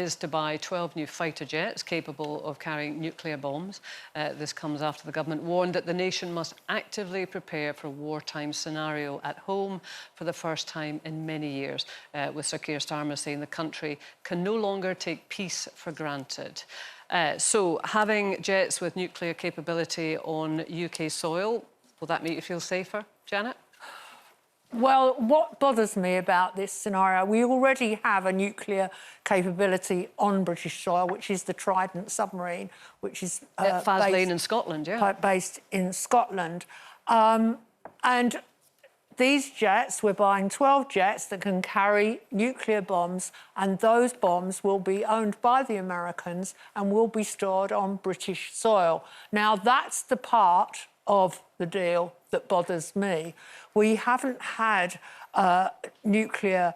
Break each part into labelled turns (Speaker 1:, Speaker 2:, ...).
Speaker 1: advised to buy 12 new fighter jets capable of carrying nuclear bombs. This comes after the government warned that the nation must actively prepare for a wartime scenario at home for the first time in many years, with Sir Keir Starmer saying the country can no longer take peace for granted. So, having jets with nuclear capability on UK soil, will that make you feel safer, Janet?
Speaker 2: Well, what bothers me about this scenario, we already have a nuclear capability on British soil, which is the Trident submarine, which is
Speaker 1: Faslane in Scotland, yeah.
Speaker 2: Based in Scotland. And these jets, we're buying 12 jets that can carry nuclear bombs, and those bombs will be owned by the Americans and will be stored on British soil. Now, that's the part of the deal that bothers me. We haven't had nuclear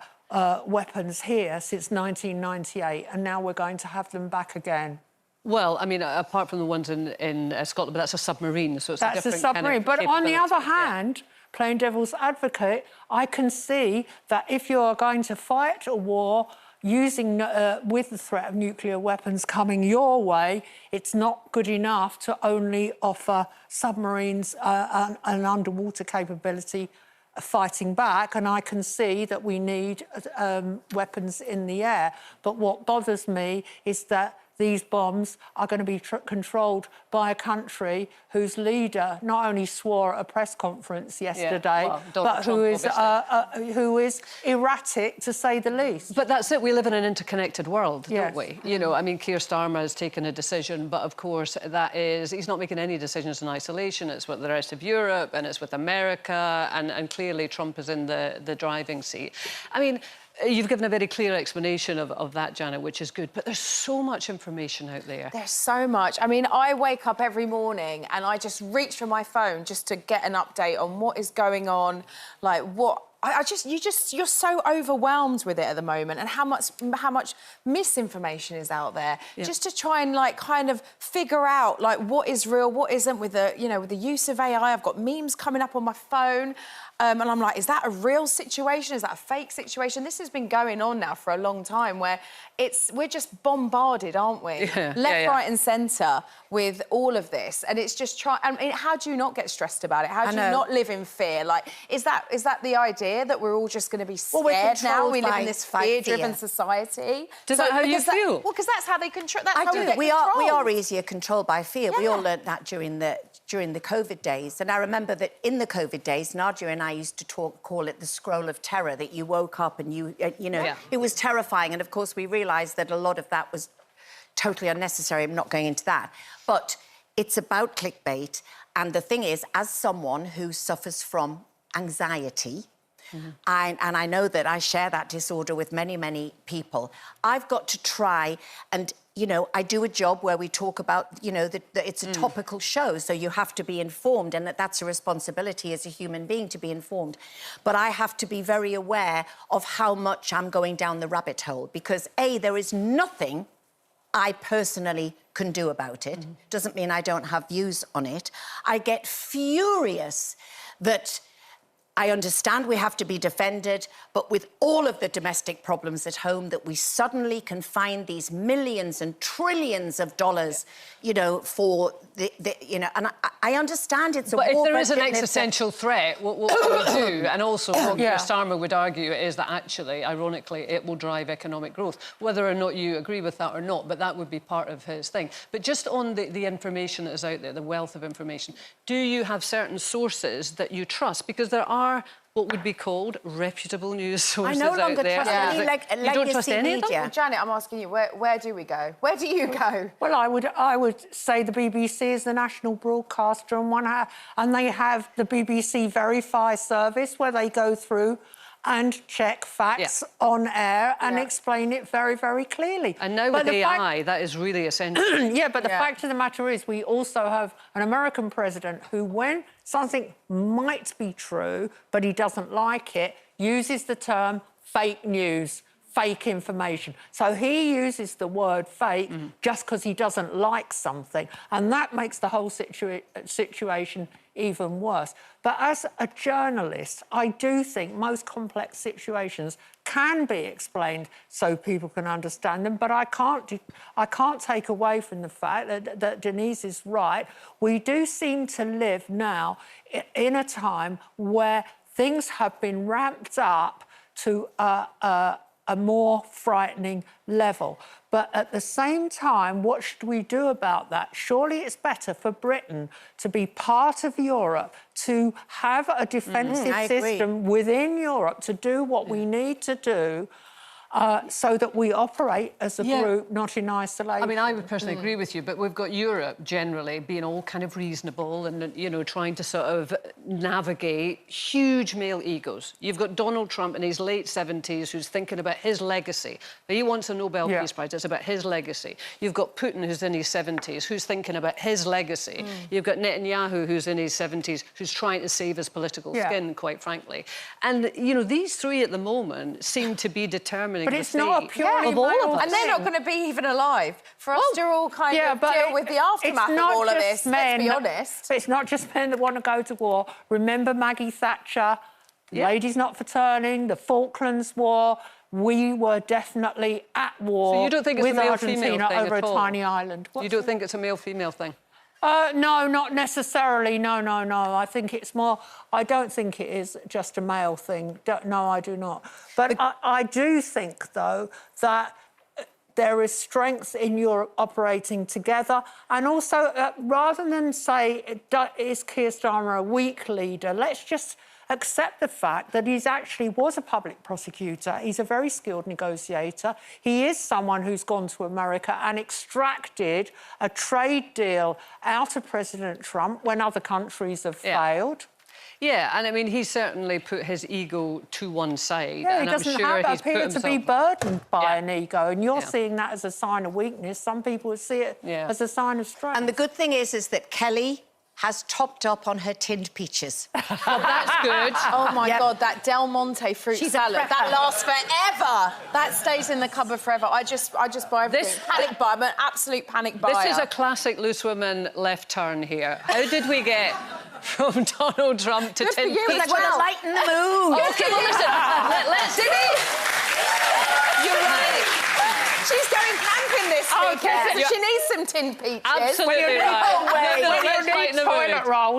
Speaker 2: weapons here since 1998, and now we're going to have them back again.
Speaker 1: Well, I mean, apart from the ones in Scotland, but that's a submarine, so it's a different
Speaker 2: submarine.
Speaker 1: Kind of
Speaker 2: but on the other
Speaker 1: capability,
Speaker 2: hand, playing devil's advocate, I can see that if you're going to fight a war using with the threat of nuclear weapons coming your way, it's not good enough to only offer submarines an underwater capability fighting back, and I can see that we need weapons in the air. But what bothers me is that these bombs are going to be controlled by a country whose leader not only swore at a press conference yesterday, but who is erratic, to say the least.
Speaker 1: But that's it. We live in an interconnected world, don't we? You know, I mean, Keir Starmer has taken a decision, but of course that is... He's not making any decisions in isolation. It's with the rest of Europe and it's with America, and clearly Trump is in the driving seat. I mean, you've given a very clear explanation of that, Janet, which is good, but there's so much information out there.
Speaker 3: There's so much. I mean, I wake up every morning and I just reach for my phone just to get an update on what is going on, like what... you're so overwhelmed with it at the moment, and how much misinformation is out there. Yeah. Just to try and kind of figure out what is real, what isn't, with the use of AI. I've got memes coming up on my phone, and I'm like, is that a real situation? Is that a fake situation? This has been going on now for a long time, where we're just bombarded, aren't we?
Speaker 1: Yeah.
Speaker 3: Left, right, and centre with all of this, and it's just I mean, how do you not get stressed about it? How do you not live in fear? Is that the idea, that we're all just going to be scared now? We live in this fear-driven society.
Speaker 1: Is that how you feel?
Speaker 3: Well, because that's how they control. That's
Speaker 4: I
Speaker 3: how
Speaker 4: do.
Speaker 3: we
Speaker 4: are easier controlled by fear. Yeah. We all learnt that during the COVID days, and I remember that in the COVID days, Nadia and I used to call it the scroll of terror. That you woke up and it was terrifying, and of course we realised that a lot of that was totally unnecessary. I'm not going into that, but it's about clickbait. And the thing is, as someone who suffers from anxiety, and I know that I share that disorder with many, many people, I've got to try and, I do a job where we talk about, that it's a topical show, so you have to be informed, and that's a responsibility as a human being to be informed. But I have to be very aware of how much I'm going down the rabbit hole, because, A, there is nothing I personally can do about it. Doesn't mean I don't have views on it. I get furious that... I understand we have to be defended, but with all of the domestic problems at home, that we suddenly can find these millions and trillions of dollars, for and I understand it's a war.
Speaker 1: But if there is an existential threat, what we do, and also what Keir Starmer would argue, is that actually, ironically, it will drive economic growth. Whether or not you agree with that or not, but that would be part of his thing. But just on the information that is out there, the wealth of information, do you have certain sources that you trust? Because there are what would be called reputable news sources out there.
Speaker 4: I no longer trust any
Speaker 1: you don't trust any
Speaker 4: media.
Speaker 3: Well, Janet, I'm asking you, where do we go? Where do you go?
Speaker 2: Well, I would say the BBC is the national broadcaster, and they have the BBC Verify service, where they go through and check facts on air and explain it very, very clearly.
Speaker 1: And now with AI, that is really essential.
Speaker 2: But the fact of the matter is, we also have an American president who, when something might be true, but he doesn't like it, uses the term fake news. fake information. So he uses the word fake just because he doesn't like something, and that makes the whole situation even worse. But as a journalist, I do think most complex situations can be explained so people can understand them, but I can't take away from the fact that Denise is right. We do seem to live now in a time where things have been ramped up to a more frightening level. But at the same time, what should we do about that? Surely it's better for Britain to be part of Europe, to have a defensive system within Europe, to do what we need to do, so that we operate as a group, not in isolation.
Speaker 1: I mean, I would personally agree with you, but we've got Europe generally being all kind of reasonable and, you know, trying to sort of navigate huge male egos. You've got Donald Trump in his late 70s who's thinking about his legacy. He wants a Nobel Peace Prize. It's about his legacy. You've got Putin who's in his 70s who's thinking about his legacy. You've got Netanyahu who's in his 70s who's trying to save his political skin, quite frankly. And, you know, these three at the moment seem to be determining.
Speaker 2: But it's not a purely
Speaker 1: of all of us.
Speaker 3: And they're not going to be even alive for us to all kind of deal with the aftermath of all of this, let's be honest.
Speaker 2: It's not just men that want to go to war. Remember Maggie Thatcher, ladies not for turning, the Falklands War. We were definitely at war
Speaker 1: so you don't think it's
Speaker 2: with
Speaker 1: a male-female
Speaker 2: Argentina
Speaker 1: thing
Speaker 2: over
Speaker 1: at
Speaker 2: a
Speaker 1: all?
Speaker 2: tiny island.
Speaker 1: You don't think it's a male-female thing?
Speaker 2: No, not necessarily. No. I think it's more... I don't think it is just a male thing. No, I do not. But I do think, though, that there is strength in Europe operating together. And also, rather than say, is Keir Starmer a weak leader, let's just accept the fact that he's actually was a public prosecutor. He's a very skilled negotiator. He is someone who's gone to America and extracted a trade deal out of President Trump when other countries have failed.
Speaker 1: Yeah, and I mean, he's certainly put his ego to one side.
Speaker 2: Yeah,
Speaker 1: and
Speaker 2: he doesn't appear to be burdened by an ego, and you're seeing that as a sign of weakness. Some people would see it as a sign of strength.
Speaker 4: And the good thing is that Kelly has topped up on her tinned peaches.
Speaker 1: Well, that's good.
Speaker 3: Oh, my God, that Del Monte fruit salad, that lasts forever. That stays in the cupboard forever. I just buy everything. Panic buy. I'm an absolute panic buyer.
Speaker 1: This is a classic loose woman left turn here. How did we get from Donald Trump to tin peaches?
Speaker 4: Because I want to lighten the mood.
Speaker 1: OK, well, listen, let's... Denise! You're right.
Speaker 3: She's going camping this weekend, so she needs some tin peaches.
Speaker 1: Absolutely right.
Speaker 2: When you need toilet rolls,